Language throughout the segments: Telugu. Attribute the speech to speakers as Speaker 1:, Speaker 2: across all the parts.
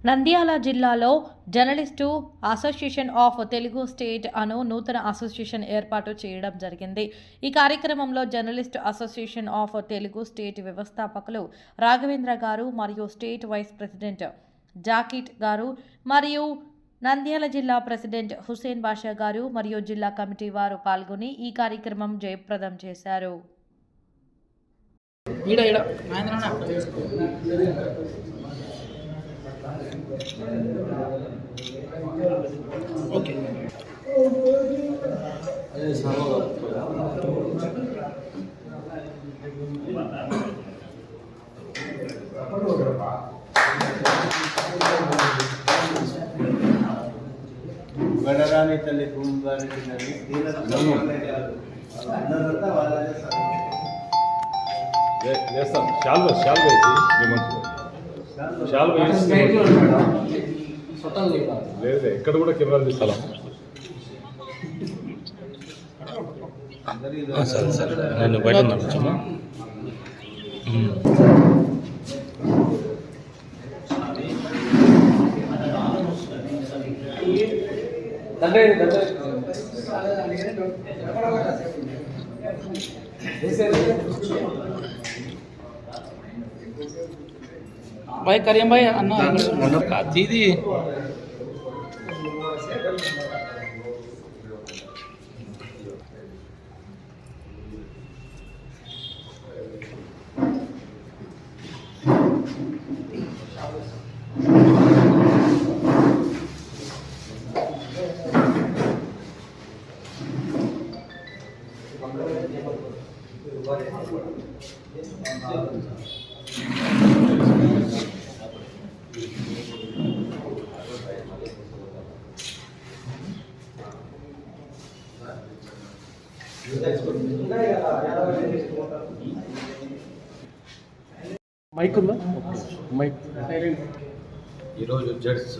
Speaker 1: నంద్యాల జిల్లాలో journalist association of Telugu state అను నూతన అసోసియేషన్ ఏర్పాటు చేయడం జరిగింది. ఈ కార్యక్రమంలో journalist association of Telugu state వ్యవస్థాపకులు రాఘవేంద్ర గారు మరియు స్టేట్ వైస్ ప్రెసిడెంట్ జాకిట్ గారు మరియు నంద్యాల జిల్లా ప్రెసిడెంట్ హుసేన్ బాషా గారు మరియు జిల్లా కమిటీ వారు పాల్గొని ఈ కార్యక్రమం జయప్రదం చేశారు.
Speaker 2: ఓకే
Speaker 3: గడరాని తల్లి భూమిని
Speaker 4: చేస్తాం. లేదు ఎక్కడ కూడా కెమెరాలు తీస్తాం.
Speaker 2: సరే నేను బయట నడుచున్నా.
Speaker 5: भाई करियम भाई अन्ना
Speaker 2: काती दी
Speaker 5: మైక్ ఉందా? మైక్
Speaker 3: ఈరోజు జడ్స్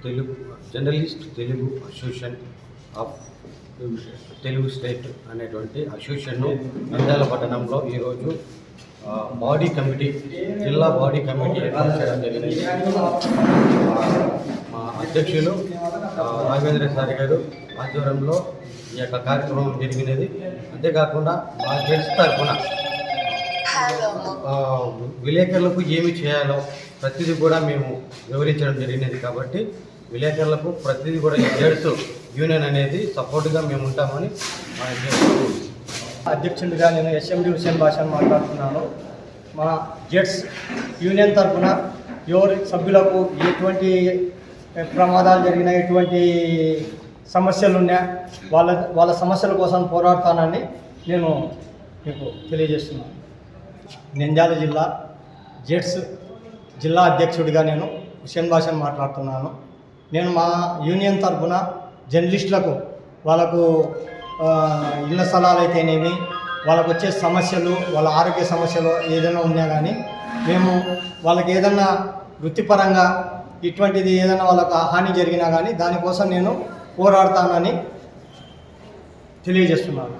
Speaker 3: Telugu journalist Telugu association of Telugu state అనేటువంటి అసోసియేషన్ను నంద్యాల పట్టణంలో ఈరోజు బాడీ కమిటీ జిల్లా బాడీ కమిటీ ఏర్పాటు చేయడం జరిగింది. మా అధ్యక్షులు రాఘవేంద్ర సార్ గారు ఆధ్వర్యంలో ఈ యొక్క కార్యక్రమం జరిగినది. అంతేకాకుండా మా జడ్స్ తరఫున విలేకరులకు ఏమి చేయాలో ప్రతిదీ కూడా మేము వివరించడం జరిగినది. కాబట్టి విలేకరులకు ప్రతిదీ కూడా ఈ జడ్స్ యూనియన్ అనేది సపోర్ట్గా మేము ఉంటామని
Speaker 6: అధ్యక్షుడిగా నేను ఎస్ఎండి హుసేన్ బాషాను మాట్లాడుతున్నాను. మా జెడ్స్ యూనియన్ తరఫున ఎవరి సభ్యులకు ఎటువంటి ప్రమాదాలు జరిగినా ఎటువంటి సమస్యలు ఉన్నా వాళ్ళ సమస్యల కోసం పోరాడతానని నేను మీకు తెలియజేస్తున్నాను. నంద్యాల జిల్లా జెడ్స్ జిల్లా అధ్యక్షుడిగా నేను హుసేన్ బాషాను మాట్లాడుతున్నాను. నేను మా యూనియన్ తరఫున జర్నలిస్టులకు వాళ్ళకు ఇళ్ల స్థలాలు అయితేనేమి, వాళ్ళకు వచ్చే సమస్యలు, వాళ్ళ ఆరోగ్య సమస్యలు ఏదైనా ఉన్నా కానీ మేము వాళ్ళకి ఏదన్నా వృత్తిపరంగా ఇటువంటిది ఏదైనా వాళ్ళకు హాని జరిగినా కానీ దానికోసం నేను పోరాడతానని తెలియజేస్తున్నాను.